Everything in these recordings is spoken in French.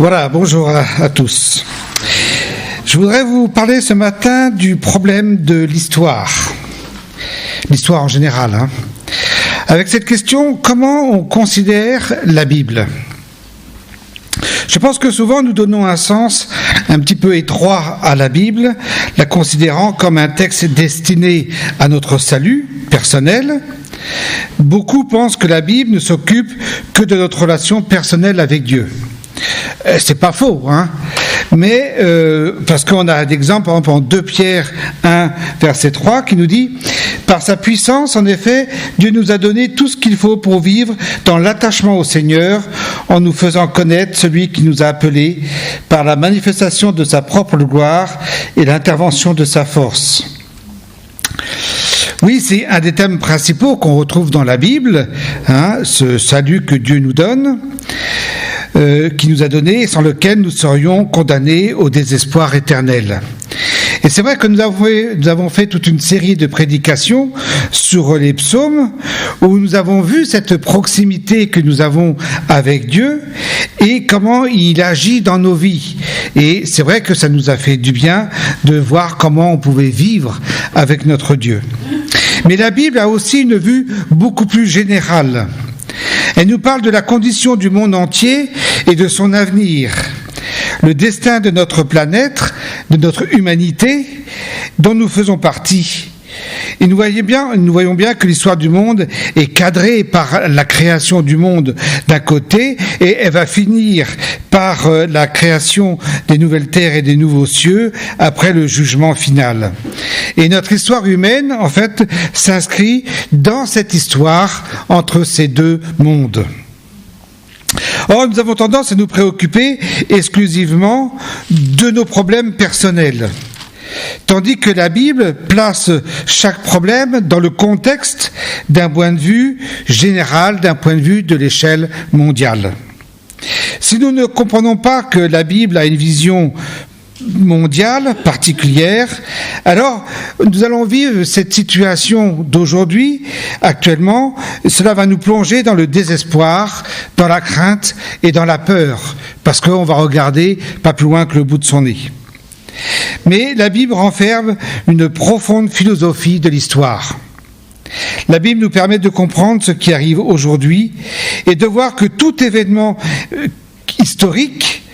Voilà, bonjour à tous. Je voudrais vous parler ce matin du problème de l'histoire en général. Avec cette question, comment on considère la Bible ? Je pense que souvent nous donnons un sens un petit peu étroit à la Bible, la considérant comme un texte destiné à notre salut personnel. Beaucoup pensent que la Bible ne s'occupe que de notre relation personnelle avec Dieu. C'est pas faux, mais parce qu'on a d'exemples, par exemple en 2 Pierre 1, verset 3, qui nous dit « Par sa puissance, en effet, Dieu nous a donné tout ce qu'il faut pour vivre dans l'attachement au Seigneur, en nous faisant connaître celui qui nous a appelés par la manifestation de sa propre gloire et l'intervention de sa force. » Oui, c'est un des thèmes principaux qu'on retrouve dans la Bible, ce salut que Dieu nous donne, qui nous a donné et sans lequel nous serions condamnés au désespoir éternel. Et c'est vrai que nous avons fait toute une série de prédications sur les psaumes où nous avons vu cette proximité que nous avons avec Dieu et comment il agit dans nos vies. Et c'est vrai que ça nous a fait du bien de voir comment on pouvait vivre avec notre Dieu. Mais la Bible a aussi une vue beaucoup plus générale. Elle nous parle de la condition du monde entier et de son avenir, le destin de notre planète, de notre humanité, dont nous faisons partie. Et nous voyons bien que l'histoire du monde est cadrée par la création du monde d'un côté, et elle va finir par la création des nouvelles terres et des nouveaux cieux après le jugement final. Et notre histoire humaine, en fait, s'inscrit dans cette histoire entre ces deux mondes. Or, nous avons tendance à nous préoccuper exclusivement de nos problèmes personnels, tandis que la Bible place chaque problème dans le contexte d'un point de vue général, d'un point de vue de l'échelle mondiale. Si nous ne comprenons pas que la Bible a une vision mondiale particulière, alors nous allons vivre cette situation d'aujourd'hui, actuellement, cela va nous plonger dans le désespoir, dans la crainte et dans la peur, parce qu'on va regarder pas plus loin que le bout de son nez. Mais la Bible renferme une profonde philosophie de l'histoire. La Bible nous permet de comprendre ce qui arrive aujourd'hui et de voir que tout événement historique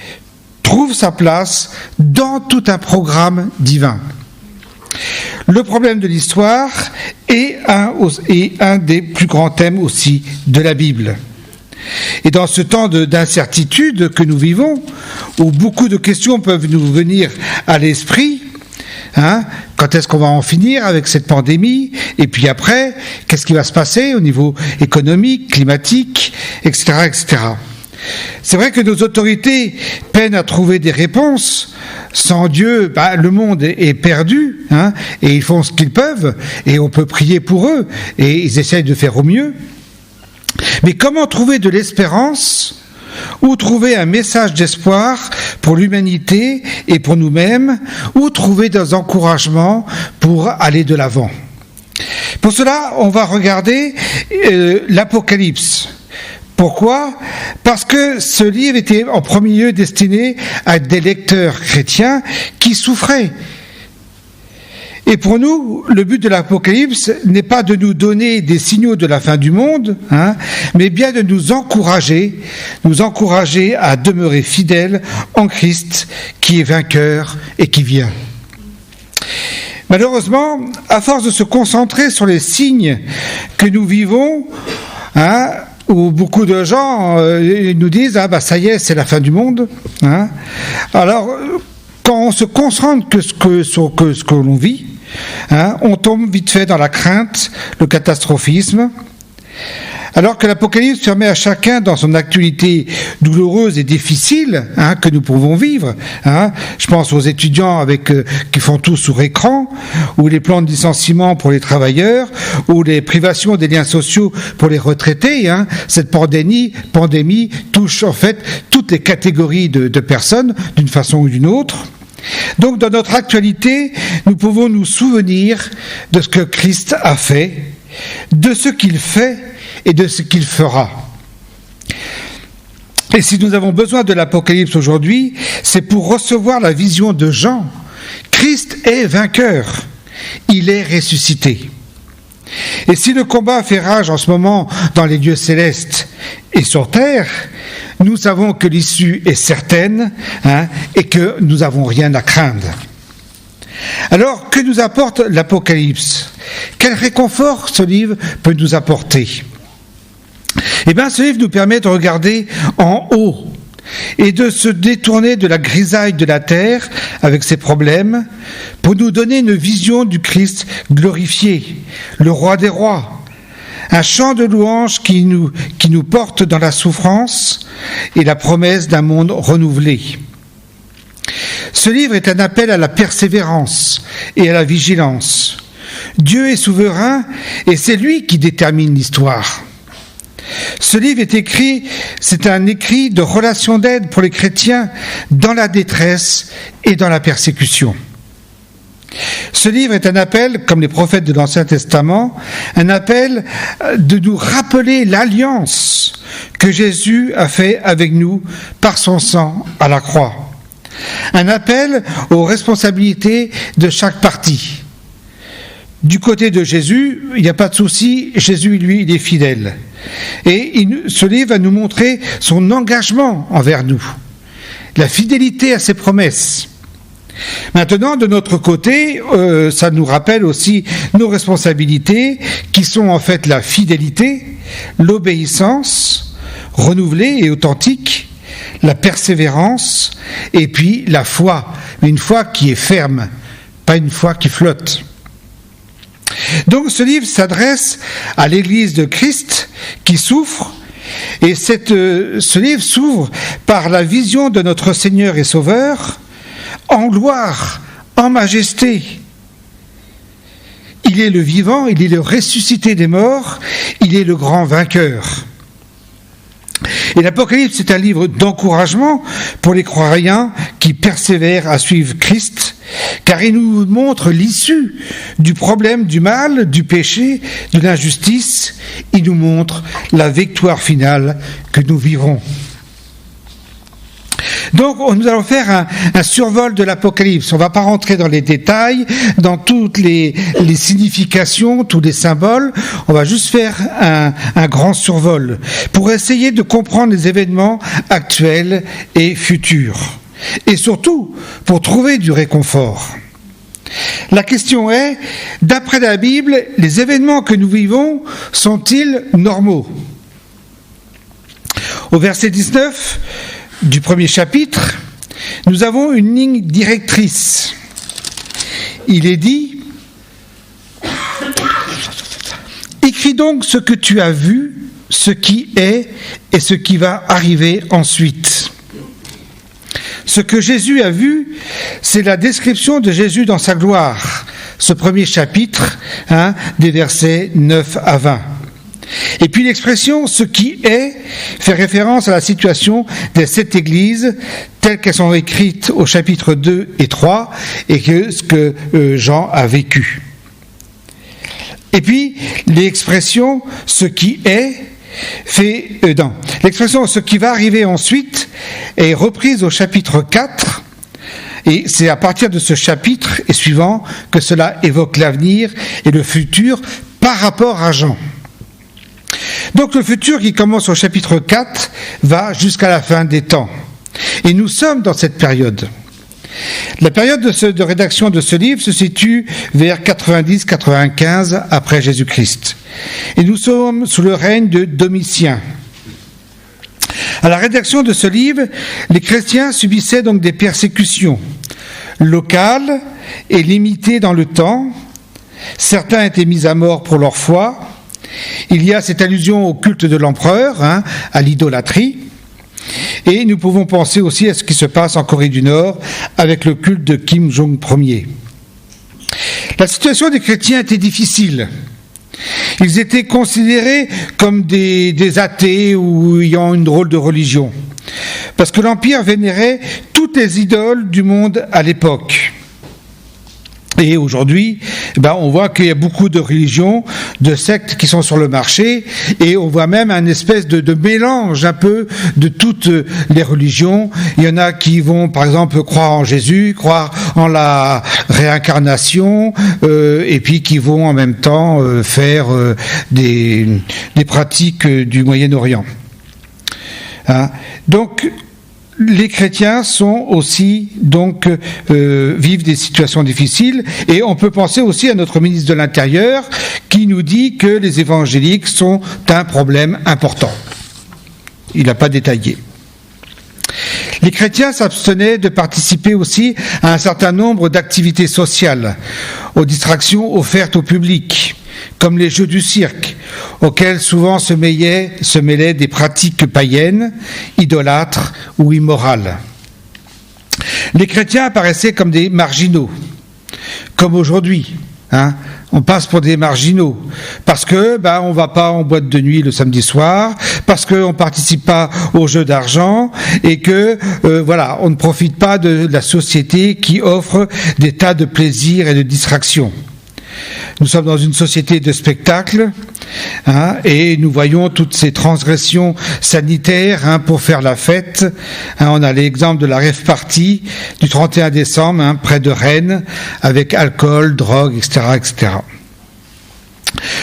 trouve sa place dans tout un programme divin. Le problème de l'histoire est un des plus grands thèmes aussi de la Bible. Et dans ce temps d'incertitude que nous vivons, où beaucoup de questions peuvent nous venir à l'esprit, quand est-ce qu'on va en finir avec cette pandémie? Et puis après, qu'est-ce qui va se passer au niveau économique, climatique, etc., etc. C'est vrai que nos autorités peinent à trouver des réponses. Sans Dieu, le monde est perdu, et ils font ce qu'ils peuvent, et on peut prier pour eux, et ils essayent de faire au mieux. Mais comment trouver de l'espérance ou trouver un message d'espoir pour l'humanité et pour nous-mêmes, ou trouver des encouragements pour aller de l'avant? Pour cela, on va regarder l'Apocalypse. Pourquoi ? Parce que ce livre était en premier lieu destiné à des lecteurs chrétiens qui souffraient. Et pour nous, le but de l'Apocalypse n'est pas de nous donner des signaux de la fin du monde, mais bien de nous encourager à demeurer fidèles en Christ qui est vainqueur et qui vient. Malheureusement, à force de se concentrer sur les signes que nous vivons, où beaucoup de gens nous disent « ça y est, c'est la fin du monde ». Alors, quand on se concentre sur ce que l'on vit, on tombe vite fait dans la crainte, le catastrophisme, alors que l'Apocalypse permet à chacun, dans son actualité douloureuse et difficile que nous pouvons vivre, je pense aux étudiants qui font tout sur écran, ou les plans de licenciement pour les travailleurs, ou les privations des liens sociaux pour les retraités. Cette pandémie touche en fait toutes les catégories de personnes d'une façon ou d'une autre. Donc dans notre actualité, nous pouvons nous souvenir de ce que Christ a fait, de ce qu'il fait et de ce qu'il fera. Et si nous avons besoin de l'Apocalypse aujourd'hui, c'est pour recevoir la vision de Jean. Christ est vainqueur, il est ressuscité. Et si le combat fait rage en ce moment dans les lieux célestes et sur terre, nous savons que l'issue est certaine et que nous n'avons rien à craindre. Alors, que nous apporte l'Apocalypse ? Quel réconfort ce livre peut nous apporter ? Eh bien, ce livre nous permet de regarder en haut et de se détourner de la grisaille de la terre avec ses problèmes pour nous donner une vision du Christ glorifié, le roi des rois, un chant de louange qui nous porte dans la souffrance et la promesse d'un monde renouvelé. Ce livre est un appel à la persévérance et à la vigilance. Dieu est souverain et c'est lui qui détermine l'histoire. Ce livre est écrit, c'est un écrit de relation d'aide pour les chrétiens dans la détresse et dans la persécution. Ce livre est un appel, comme les prophètes de l'Ancien Testament, un appel de nous rappeler l'alliance que Jésus a fait avec nous par son sang à la croix. Un appel aux responsabilités de chaque partie. Du côté de Jésus, il n'y a pas de souci, Jésus, lui, il est fidèle. Et ce livre va nous montrer son engagement envers nous, la fidélité à ses promesses. Maintenant, de notre côté, ça nous rappelle aussi nos responsabilités, qui sont en fait la fidélité, l'obéissance renouvelée et authentique, la persévérance, et puis la foi, une foi qui est ferme, pas une foi qui flotte. Donc ce livre s'adresse à l'Église de Christ qui souffre, et ce livre s'ouvre par la vision de notre Seigneur et Sauveur en gloire, en majesté. Il est le vivant, il est le ressuscité des morts, il est le grand vainqueur. Et l'Apocalypse est un livre d'encouragement pour les croyants qui persévèrent à suivre Christ, car il nous montre l'issue du problème du mal, du péché, de l'injustice. Il nous montre la victoire finale que nous vivrons. Donc, nous allons faire un survol de l'Apocalypse. On ne va pas rentrer dans les détails, dans toutes les significations, tous les symboles. On va juste faire un grand survol pour essayer de comprendre les événements actuels et futurs. Et surtout, pour trouver du réconfort. La question est, d'après la Bible, les événements que nous vivons sont-ils normaux ? Au verset 19 du premier chapitre, nous avons une ligne directrice. Il est dit « Écris donc ce que tu as vu, ce qui est et ce qui va arriver ensuite. » Ce que Jésus a vu, c'est la description de Jésus dans sa gloire, ce premier chapitre, des versets 9 à 20. Et puis l'expression « ce qui est » fait référence à la situation des 7 églises telles qu'elles sont écrites au chapitre 2 et 3 et ce que Jean a vécu. Et puis l'expression « ce qui est » l'expression « ce qui va arriver ensuite » est reprise au chapitre 4 et c'est à partir de ce chapitre et suivant que cela évoque l'avenir et le futur par rapport à Jean. Donc le futur qui commence au chapitre 4 va jusqu'à la fin des temps. Et nous sommes dans cette période. La période de rédaction de ce livre se situe vers 90-95 après Jésus-Christ. Et nous sommes sous le règne de Domitien. À la rédaction de ce livre, les chrétiens subissaient donc des persécutions locales et limitées dans le temps. Certains étaient mis à mort pour leur foi. Il y a cette allusion au culte de l'empereur, à l'idolâtrie. Et nous pouvons penser aussi à ce qui se passe en Corée du Nord avec le culte de Kim Jong Ier. La situation des chrétiens était difficile. Ils étaient considérés comme des athées ou ayant une drôle de religion. Parce que l'Empire vénérait toutes les idoles du monde à l'époque. Et aujourd'hui, on voit qu'il y a beaucoup de religions, de sectes qui sont sur le marché, et on voit même un espèce de mélange un peu de toutes les religions. Il y en a qui vont par exemple croire en Jésus, croire en la réincarnation, et puis qui vont en même temps faire des pratiques du Moyen-Orient. Hein? Donc les chrétiens sont aussi vivent des situations difficiles, et on peut penser aussi à notre ministre de l'Intérieur qui nous dit que les évangéliques sont un problème important. Il n'a pas détaillé. Les chrétiens s'abstenaient de participer aussi à un certain nombre d'activités sociales, aux distractions offertes au public, comme les jeux du cirque, auxquels souvent se mêlaient des pratiques païennes, idolâtres ou immorales. Les chrétiens apparaissaient comme des marginaux, comme aujourd'hui. On passe pour des marginaux parce que on va pas en boîte de nuit le samedi soir, parce qu'on participe pas aux jeux d'argent, et que on ne profite pas de la société qui offre des tas de plaisirs et de distractions. Nous sommes dans une société de spectacle, et nous voyons toutes ces transgressions sanitaires pour faire la fête. On a l'exemple de la rave party du 31 décembre près de Rennes, avec alcool, drogue, etc., etc.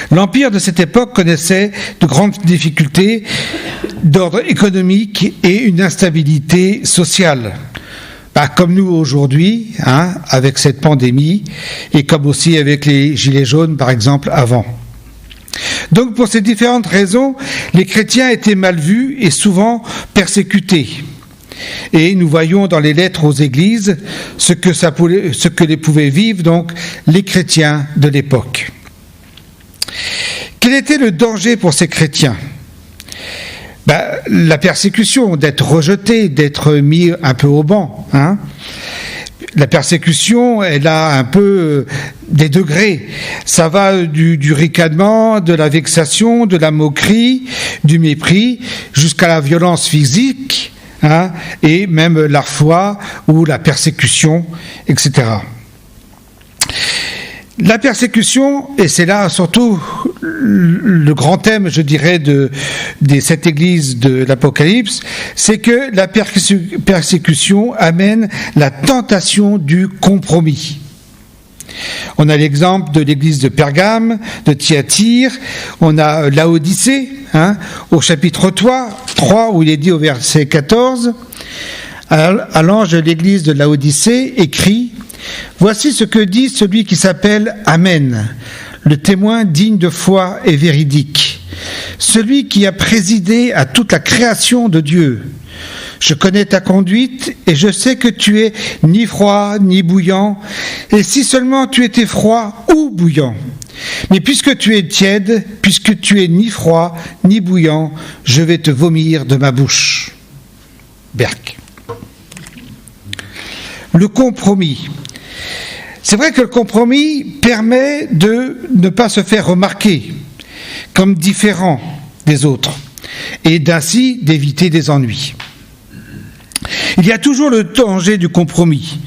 L'Empire de cette époque connaissait de grandes difficultés d'ordre économique et une instabilité sociale. Comme nous aujourd'hui, avec cette pandémie, et comme aussi avec les gilets jaunes, par exemple, avant. Donc, pour ces différentes raisons, les chrétiens étaient mal vus et souvent persécutés. Et nous voyons dans les lettres aux églises ce que les pouvaient vivre donc les chrétiens de l'époque. Quel était le danger pour ces chrétiens ? La persécution, d'être rejeté, d'être mis un peu au banc. La persécution, elle a un peu des degrés. Ça va du ricanement, de la vexation, de la moquerie, du mépris, jusqu'à la violence physique, et même la foi ou la persécution, etc. La persécution, et c'est là surtout le grand thème, je dirais, de cette église de l'Apocalypse, c'est que la persécution amène la tentation du compromis. On a l'exemple de l'église de Pergame, de Thyatire, on a Laodicée, au chapitre 3, où il est dit au verset 14, à l'ange de l'église de Laodicée écrit: « Voici ce que dit celui qui s'appelle Amen, le témoin digne de foi et véridique, celui qui a présidé à toute la création de Dieu. Je connais ta conduite et je sais que tu es ni froid ni bouillant, et si seulement tu étais froid ou bouillant. Mais puisque tu es tiède, puisque tu es ni froid ni bouillant, je vais te vomir de ma bouche. » Berk. Le compromis. C'est vrai que le compromis permet de ne pas se faire remarquer comme différent des autres et d'ainsi d'éviter des ennuis. Il y a toujours le danger du compromis,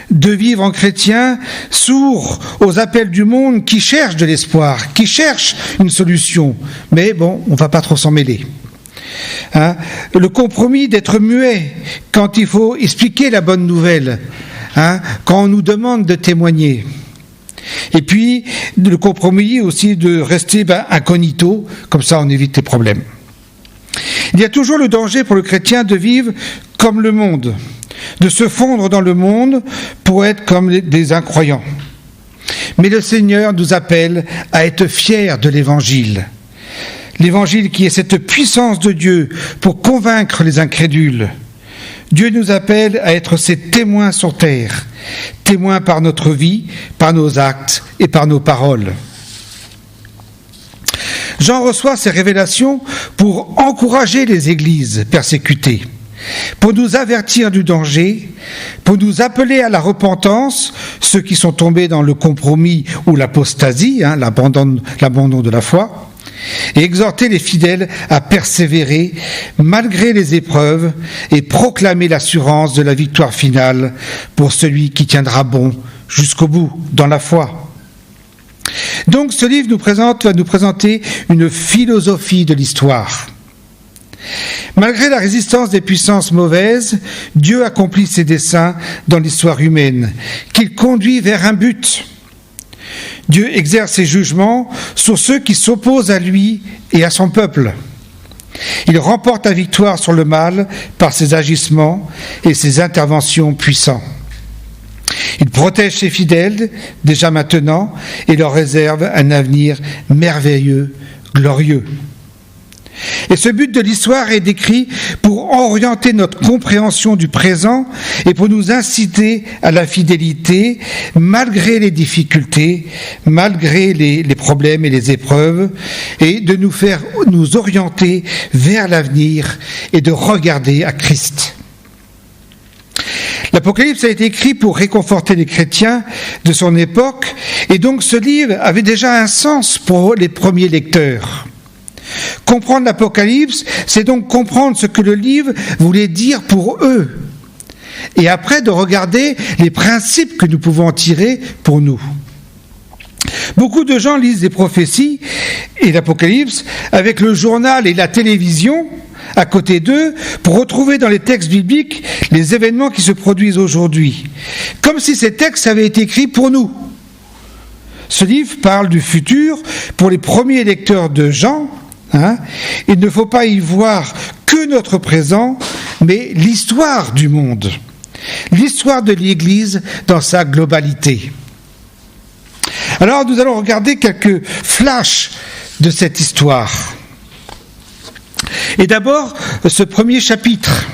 de vivre en chrétien sourd aux appels du monde qui cherche de l'espoir, qui cherche une solution. Mais on ne va pas trop s'en mêler. Le compromis d'être muet quand il faut expliquer la bonne nouvelle, quand on nous demande de témoigner. Et puis, le compromis aussi de rester incognito, comme ça on évite les problèmes. Il y a toujours le danger pour le chrétien de vivre comme le monde, de se fondre dans le monde pour être comme des incroyants. Mais le Seigneur nous appelle à être fiers de l'Évangile. L'Évangile qui est cette puissance de Dieu pour convaincre les incrédules. Dieu nous appelle à être ses témoins sur terre, témoins par notre vie, par nos actes et par nos paroles. Jean reçoit ces révélations pour encourager les églises persécutées, pour nous avertir du danger, pour nous appeler à la repentance, ceux qui sont tombés dans le compromis ou l'apostasie, l'abandon de la foi, et exhorter les fidèles à persévérer malgré les épreuves et proclamer l'assurance de la victoire finale pour celui qui tiendra bon jusqu'au bout dans la foi. Donc ce livre va nous présenter une philosophie de l'histoire. Malgré la résistance des puissances mauvaises, Dieu accomplit ses desseins dans l'histoire humaine, qu'il conduit vers un but. Dieu exerce ses jugements sur ceux qui s'opposent à lui et à son peuple. Il remporte la victoire sur le mal par ses agissements et ses interventions puissantes. Il protège ses fidèles déjà maintenant et leur réserve un avenir merveilleux, glorieux. Et ce but de l'histoire est décrit pour orienter notre compréhension du présent et pour nous inciter à la fidélité malgré les difficultés, malgré les problèmes et les épreuves, et de nous faire nous orienter vers l'avenir et de regarder à Christ. L'Apocalypse a été écrit pour réconforter les chrétiens de son époque, et donc ce livre avait déjà un sens pour les premiers lecteurs. Comprendre l'Apocalypse, c'est donc comprendre ce que le livre voulait dire pour eux, et après de regarder les principes que nous pouvons en tirer pour nous. Beaucoup de gens lisent les prophéties et l'Apocalypse avec le journal et la télévision à côté d'eux pour retrouver dans les textes bibliques les événements qui se produisent aujourd'hui, comme si ces textes avaient été écrits pour nous. Ce livre parle du futur pour les premiers lecteurs de Jean. Il ne faut pas y voir que notre présent, mais l'histoire du monde, l'histoire de l'Église dans sa globalité. Alors nous allons regarder quelques flashs de cette histoire. Et d'abord, ce premier chapitre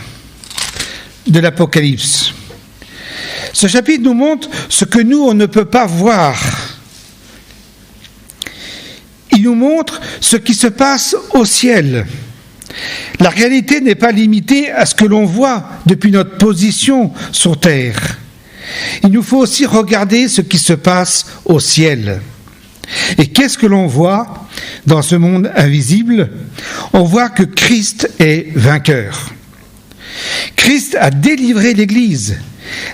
de l'Apocalypse. Ce chapitre nous montre ce que nous, on ne peut pas voir. Il nous montre ce qui se passe au ciel. La réalité n'est pas limitée à ce que l'on voit depuis notre position sur terre. Il nous faut aussi regarder ce qui se passe au ciel. Et qu'est-ce que l'on voit dans ce monde invisible ? On voit que Christ est vainqueur. Christ a délivré l'Église.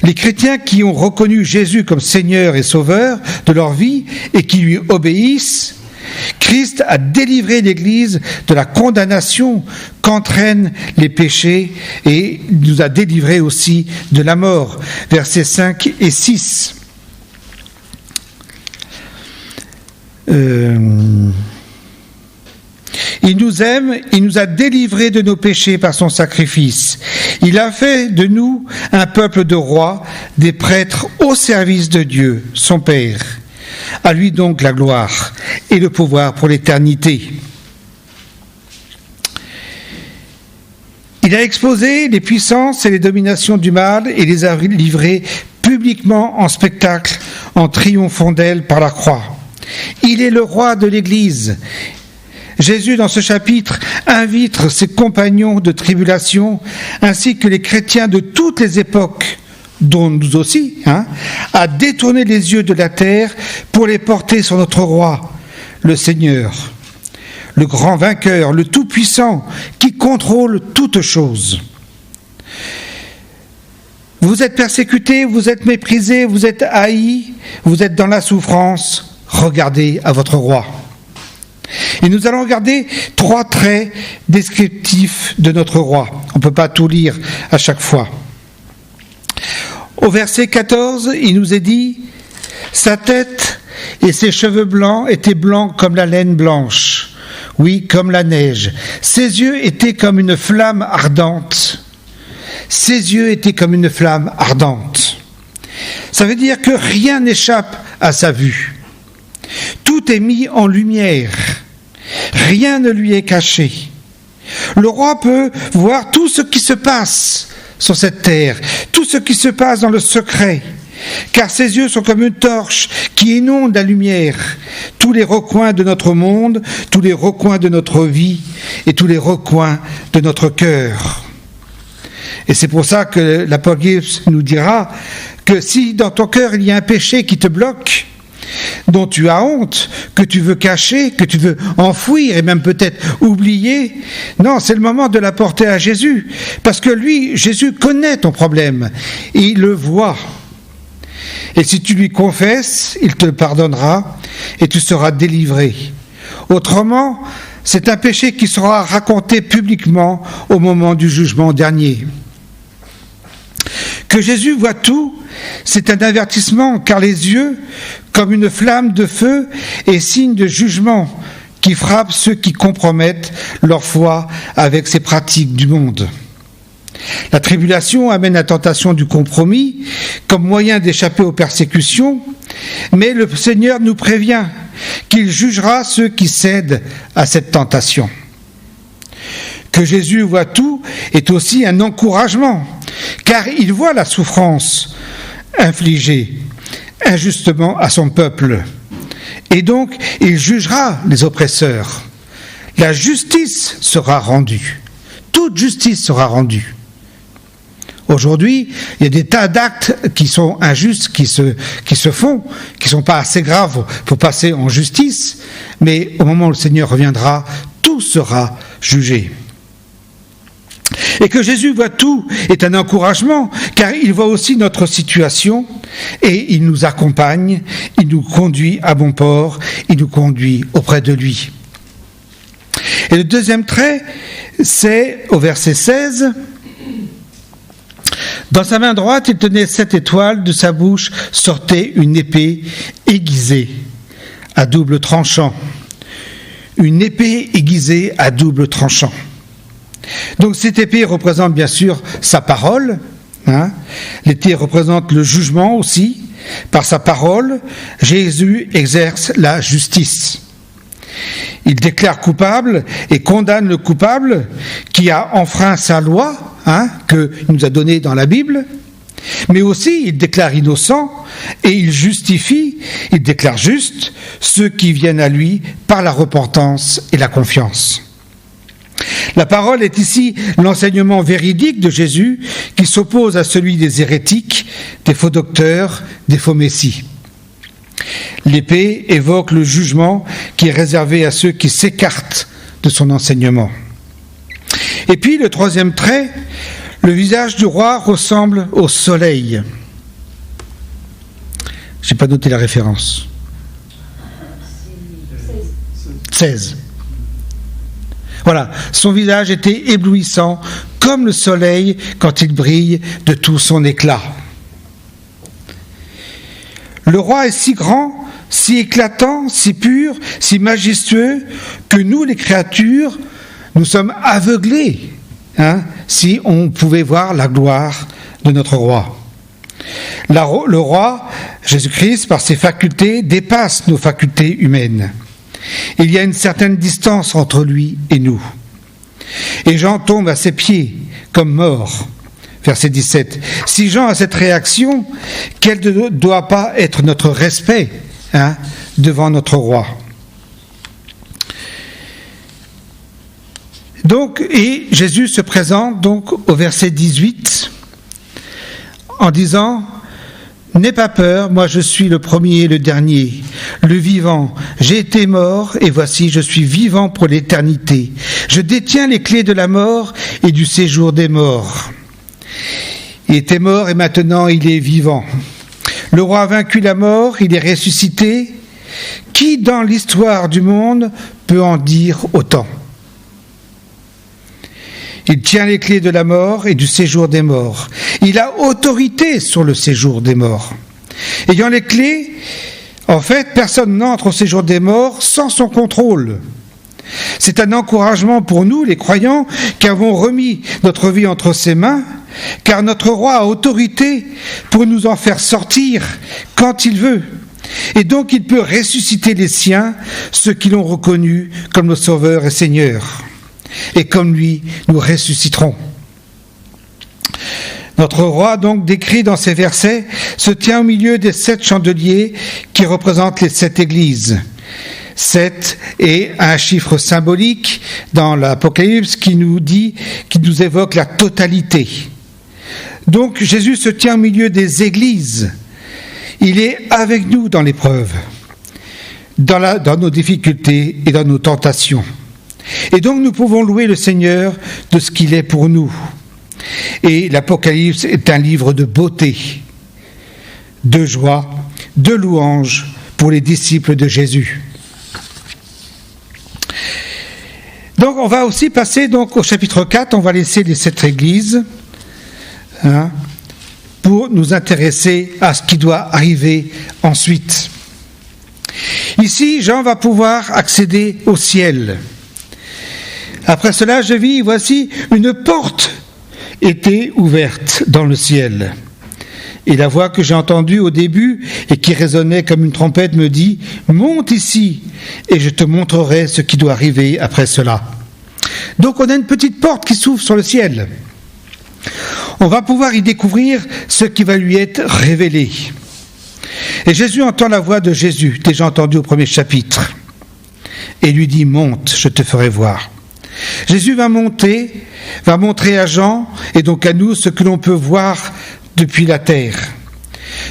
Les chrétiens qui ont reconnu Jésus comme Seigneur et Sauveur de leur vie et qui lui obéissent, Christ a délivré l'Église de la condamnation qu'entraînent les péchés et nous a délivrés aussi de la mort. Versets 5 et 6. Il nous aime, il nous a délivrés de nos péchés par son sacrifice. Il a fait de nous un peuple de rois, des prêtres au service de Dieu, son Père. À lui donc la gloire et le pouvoir pour l'éternité. Il a exposé les puissances et les dominations du mal et les a livrées publiquement en spectacle en triomphant d'elles par la croix. Il est le roi de l'Église. Jésus, dans ce chapitre, invite ses compagnons de tribulation, ainsi que les chrétiens de toutes les époques, dont nous aussi, à détourner les yeux de la terre pour les porter sur notre roi, le Seigneur, le grand vainqueur, le tout-puissant, qui contrôle toutes choses. Vous êtes persécutés, vous êtes méprisés, vous êtes haïs, vous êtes dans la souffrance, regardez à votre roi. Et nous allons regarder 3 traits descriptifs de notre roi. On ne peut pas tout lire à chaque fois. Au verset 14, il nous est dit « Sa tête et ses cheveux blancs étaient blancs comme la laine blanche, oui, comme la neige. Ses yeux étaient comme une flamme ardente. Ses yeux étaient comme une flamme ardente. » Ça veut dire que rien n'échappe à sa vue. Tout est mis en lumière. Rien ne lui est caché. Le roi peut voir tout ce qui se passe sur cette terre, tout ce qui se passe dans le secret, car ses yeux sont comme une torche qui inonde la lumière, tous les recoins de notre monde, tous les recoins de notre vie et tous les recoins de notre cœur. Et c'est pour ça que l'Apocalypse nous dira que si dans ton cœur il y a un péché qui te bloque, dont tu as honte, que tu veux cacher, que tu veux enfouir et même peut-être oublier, non, c'est le moment de l'apporter à Jésus. Parce que lui, Jésus connaît ton problème, et il le voit. Et si tu lui confesses, il te pardonnera et tu seras délivré. Autrement, c'est un péché qui sera raconté publiquement au moment du jugement dernier. Que Jésus voit tout, c'est un avertissement, car les yeux, comme une flamme de feu, est signe de jugement qui frappe ceux qui compromettent leur foi avec ces pratiques du monde. La tribulation amène la tentation du compromis comme moyen d'échapper aux persécutions, mais le Seigneur nous prévient qu'il jugera ceux qui cèdent à cette tentation. Que Jésus voit tout est aussi un encouragement, car il voit la souffrance infligée injustement à son peuple. Et donc, il jugera les oppresseurs. La justice sera rendue. Toute justice sera rendue. Aujourd'hui, il y a des tas d'actes qui sont injustes, qui se font, qui ne sont pas assez graves pour passer en justice, mais au moment où le Seigneur reviendra, tout sera jugé. Et que Jésus voit tout est un encouragement, car il voit aussi notre situation et il nous accompagne, il nous conduit à bon port, il nous conduit auprès de lui. Et le deuxième trait, c'est au verset 16. Dans sa main droite, il tenait 7 étoiles, de sa bouche sortait une épée aiguisée à double tranchant. Une épée aiguisée à double tranchant. Donc cette épée représente bien sûr sa parole. L'épée représente le jugement aussi. Par sa parole, Jésus exerce la justice. Il déclare coupable et condamne le coupable qui a enfreint sa loi, qu'il nous a donnée dans la Bible, mais aussi il déclare innocent et il justifie, il déclare juste ceux qui viennent à lui par la repentance et la confiance. La parole est ici l'enseignement véridique de Jésus qui s'oppose à celui des hérétiques, des faux docteurs, des faux messies. L'épée évoque le jugement qui est réservé à ceux qui s'écartent de son enseignement. Et puis le troisième trait, le visage du roi ressemble au soleil. Je n'ai pas noté la référence. 16. Voilà, son visage était éblouissant comme le soleil quand il brille de tout son éclat. Le roi est si grand, si éclatant, si pur, si majestueux, que nous, les créatures, nous sommes aveuglés, si on pouvait voir la gloire de notre roi. Le roi, Jésus-Christ, par ses facultés, dépasse nos facultés humaines. Il y a une certaine distance entre lui et nous. Et Jean tombe à ses pieds comme mort. Verset 17. Si Jean a cette réaction, quel ne doit pas être notre respect devant notre roi. Donc, et Jésus se présente donc au verset 18 en disant: n'aie pas peur, moi je suis le premier et le dernier, le vivant. J'ai été mort et voici je suis vivant pour l'éternité. Je détiens les clés de la mort et du séjour des morts. Il était mort et maintenant il est vivant. Le roi a vaincu la mort, il est ressuscité. Qui dans l'histoire du monde peut en dire autant? Il tient les clés de la mort et du séjour des morts. Il a autorité sur le séjour des morts. Ayant les clés, en fait, personne n'entre au séjour des morts sans son contrôle. C'est un encouragement pour nous, les croyants, qui avons remis notre vie entre ses mains, car notre roi a autorité pour nous en faire sortir quand il veut. Et donc il peut ressusciter les siens, ceux qui l'ont reconnu comme le Sauveur et Seigneur. Et comme lui, nous ressusciterons. Notre roi, donc, décrit dans ces versets, se tient au milieu des 7 chandeliers qui représentent les 7 églises. 7 est un chiffre symbolique dans l'Apocalypse qui nous évoque la totalité. Donc Jésus se tient au milieu des églises. Il est avec nous dans l'épreuve, dans nos difficultés et dans nos tentations. Et donc nous pouvons louer le Seigneur de ce qu'il est pour nous. Et l'Apocalypse est un livre de beauté, de joie, de louange pour les disciples de Jésus. Donc on va aussi passer au chapitre 4, on va laisser les 7 églises pour nous intéresser à ce qui doit arriver ensuite. Ici, Jean va pouvoir accéder au ciel. Après cela, je vis, voici, une porte était ouverte dans le ciel. Et la voix que j'ai entendue au début et qui résonnait comme une trompette me dit « Monte ici et je te montrerai ce qui doit arriver après cela. » Donc on a une petite porte qui s'ouvre sur le ciel. On va pouvoir y découvrir ce qui va lui être révélé. Et Jésus entend la voix de Jésus, déjà entendue au premier chapitre, et lui dit « Monte, je te ferai voir ». Jésus va montrer à Jean et donc à nous ce que l'on peut voir depuis la terre.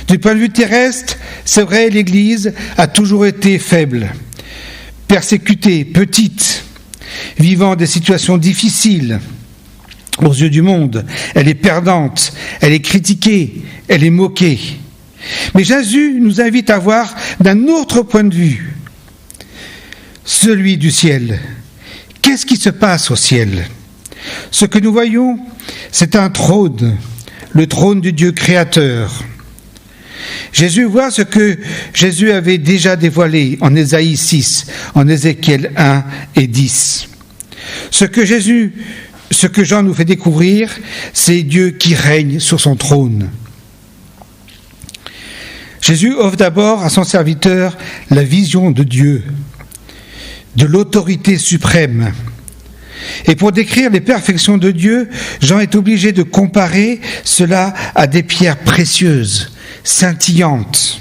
Du point de vue terrestre, c'est vrai, l'Église a toujours été faible, persécutée, petite, vivant des situations difficiles aux yeux du monde. Elle est perdante, elle est critiquée, elle est moquée. Mais Jésus nous invite à voir d'un autre point de vue, celui du ciel. Qu'est-ce qui se passe au ciel ? Ce que nous voyons, c'est un trône, le trône du Dieu créateur. Jésus voit ce que Jésus avait déjà dévoilé en Ésaïe 6, en Ézéchiel 1 et 10. Ce que Jean nous fait découvrir, c'est Dieu qui règne sur son trône. Jésus offre d'abord à son serviteur la vision de Dieu, de l'autorité suprême. Et pour décrire les perfections de Dieu, Jean est obligé de comparer cela à des pierres précieuses, scintillantes.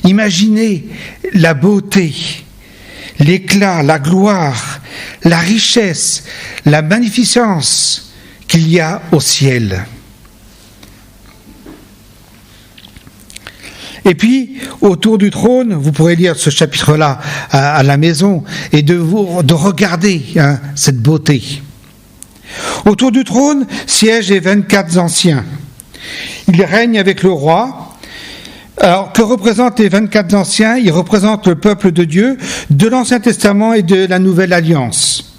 Imaginez la beauté, l'éclat, la gloire, la richesse, la magnificence qu'il y a au ciel. Et puis, autour du trône, vous pourrez lire ce chapitre-là à la maison et de regarder cette beauté. Autour du trône siègent les 24 anciens. Ils règnent avec le roi. Alors, que représentent les 24 anciens ? Ils représentent le peuple de Dieu, de l'Ancien Testament et de la Nouvelle Alliance.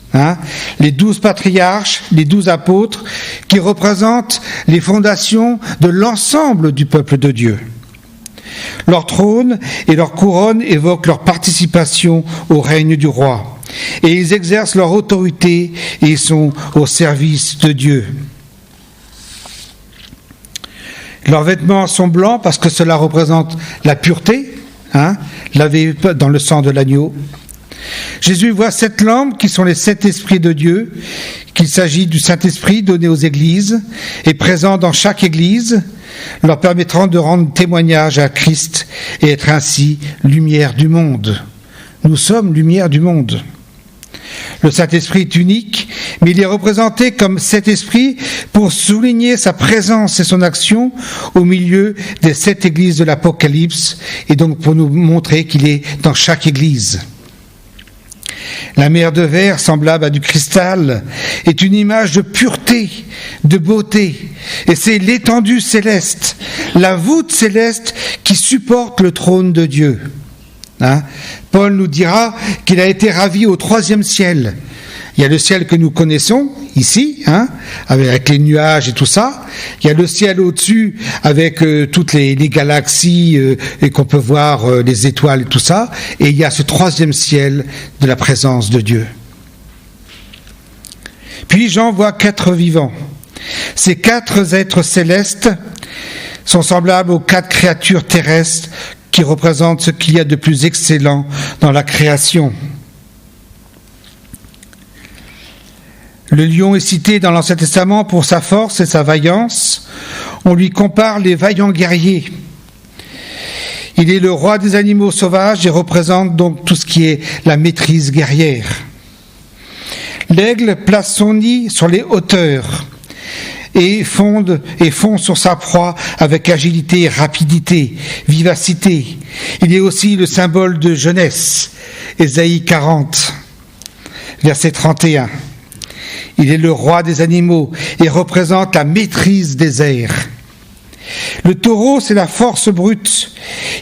Les 12 patriarches, les 12 apôtres, qui représentent les fondations de l'ensemble du peuple de Dieu. Leur trône et leur couronne évoquent leur participation au règne du roi. Et ils exercent leur autorité et ils sont au service de Dieu. Leurs vêtements sont blancs parce que cela représente la pureté, lavée dans le sang de l'agneau. Jésus voit 7 lampes qui sont les 7 esprits de Dieu, qu'il s'agit du Saint-Esprit donné aux églises et présent dans chaque église, leur permettant de rendre témoignage à Christ et être ainsi lumière du monde. Nous sommes lumière du monde. Le Saint-Esprit est unique, mais il est représenté comme cet esprit pour souligner sa présence et son action au milieu des 7 églises de l'Apocalypse et donc pour nous montrer qu'il est dans chaque église. La mer de verre, semblable à du cristal, est une image de pureté, de beauté. Et c'est l'étendue céleste, la voûte céleste qui supporte le trône de Dieu. Paul nous dira qu'il a été ravi au 3e ciel. Il y a le ciel que nous connaissons, ici, avec les nuages et tout ça. Il y a le ciel au-dessus, avec toutes les galaxies et qu'on peut voir, les étoiles et tout ça. Et il y a ce 3e ciel de la présence de Dieu. Puis Jean voit 4 vivants. Ces 4 êtres célestes sont semblables aux 4 créatures terrestres qui représentent ce qu'il y a de plus excellent dans la création. Le lion est cité dans l'Ancien Testament pour sa force et sa vaillance. On lui compare les vaillants guerriers. Il est le roi des animaux sauvages et représente donc tout ce qui est la maîtrise guerrière. L'aigle place son nid sur les hauteurs et fond sur sa proie avec agilité, rapidité, vivacité. Il est aussi le symbole de jeunesse. Ésaïe 40, verset 31. Il est le roi des animaux et représente la maîtrise des airs. Le taureau, c'est la force brute.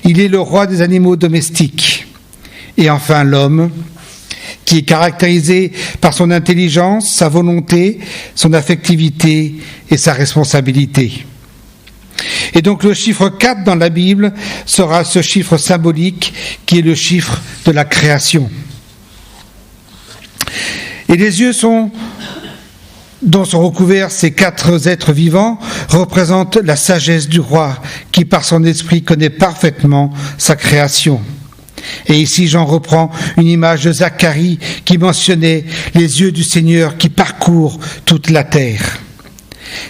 Il est le roi des animaux domestiques. Et enfin l'homme, qui est caractérisé par son intelligence, sa volonté, son affectivité et sa responsabilité. Et donc le chiffre 4 dans la Bible sera ce chiffre symbolique qui est le chiffre de la création. Et les yeux dont sont recouverts ces 4 êtres vivants représentent la sagesse du roi qui par son esprit connaît parfaitement sa création. Et ici j'en reprends une image de Zacharie qui mentionnait les yeux du Seigneur qui parcourent toute la terre.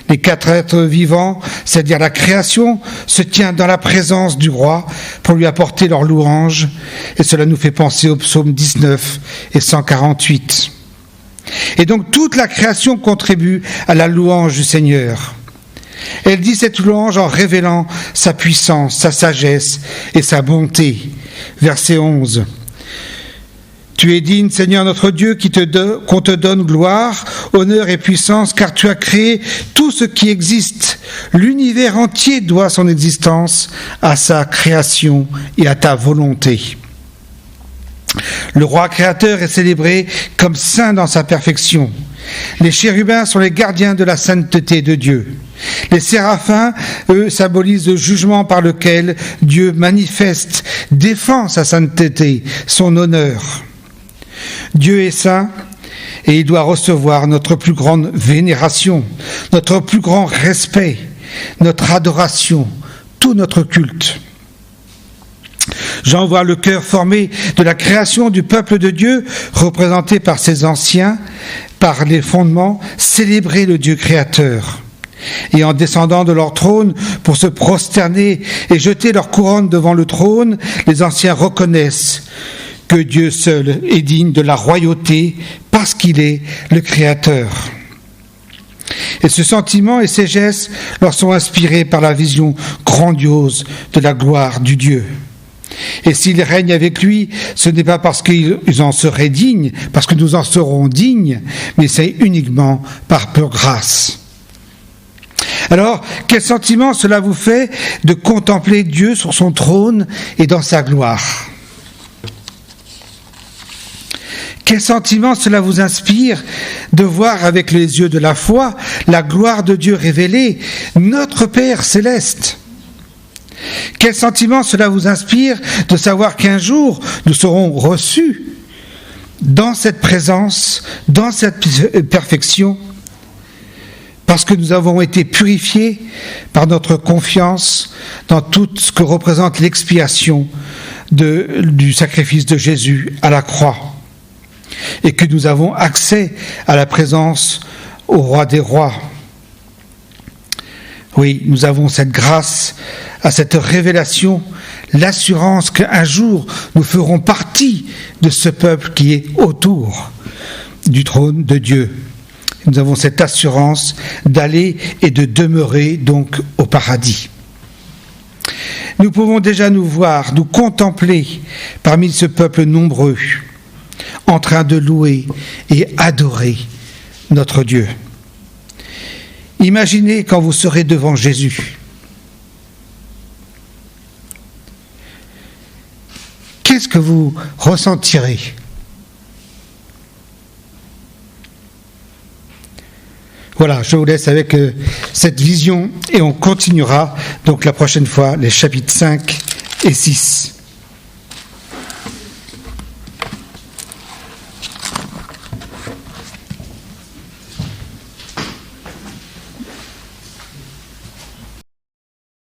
Les 4 êtres vivants, c'est-à-dire la création, se tient dans la présence du roi pour lui apporter leur louange, et cela nous fait penser au psaume 19 et 148. Et donc toute la création contribue à la louange du Seigneur. Elle dit cette louange en révélant sa puissance, sa sagesse et sa bonté. Verset 11. Tu es digne, Seigneur notre Dieu, qu'on te donne gloire, honneur et puissance, car tu as créé tout ce qui existe. L'univers entier doit son existence à sa création et à ta volonté. Le roi créateur est célébré comme saint dans sa perfection. Les chérubins sont les gardiens de la sainteté de Dieu. Les séraphins, eux, symbolisent le jugement par lequel Dieu manifeste, défend sa sainteté, son honneur. Dieu est saint et il doit recevoir notre plus grande vénération, notre plus grand respect, notre adoration, tout notre culte. J'en vois le cœur formé de la création du peuple de Dieu, représenté par ses anciens, par les fondements, célébrer le Dieu créateur. Et en descendant de leur trône pour se prosterner et jeter leur couronne devant le trône, les anciens reconnaissent que Dieu seul est digne de la royauté parce qu'il est le Créateur. Et ce sentiment et ces gestes leur sont inspirés par la vision grandiose de la gloire du Dieu. Et s'ils règnent avec lui, ce n'est pas parce qu'ils en seraient dignes, parce que nous en serons dignes, mais c'est uniquement par pure grâce. Alors, quel sentiment cela vous fait de contempler Dieu sur son trône et dans sa gloire ? Quel sentiment cela vous inspire de voir avec les yeux de la foi la gloire de Dieu révélée, notre Père céleste ? Quel sentiment cela vous inspire de savoir qu'un jour nous serons reçus dans cette présence, dans cette perfection, parce que nous avons été purifiés par notre confiance dans tout ce que représente l'expiation du sacrifice de Jésus à la croix, et que nous avons accès à la présence au roi des rois. Oui, nous avons cette grâce, à cette révélation, l'assurance qu'un jour nous ferons partie de ce peuple qui est autour du trône de Dieu. Nous avons cette assurance d'aller et de demeurer donc au paradis. Nous pouvons déjà nous voir, nous contempler parmi ce peuple nombreux, en train de louer et adorer notre Dieu. Imaginez quand vous serez devant Jésus. Qu'est-ce que vous ressentirez ? Voilà, je vous laisse avec cette vision et on continuera donc la prochaine fois les chapitres 5 et 6.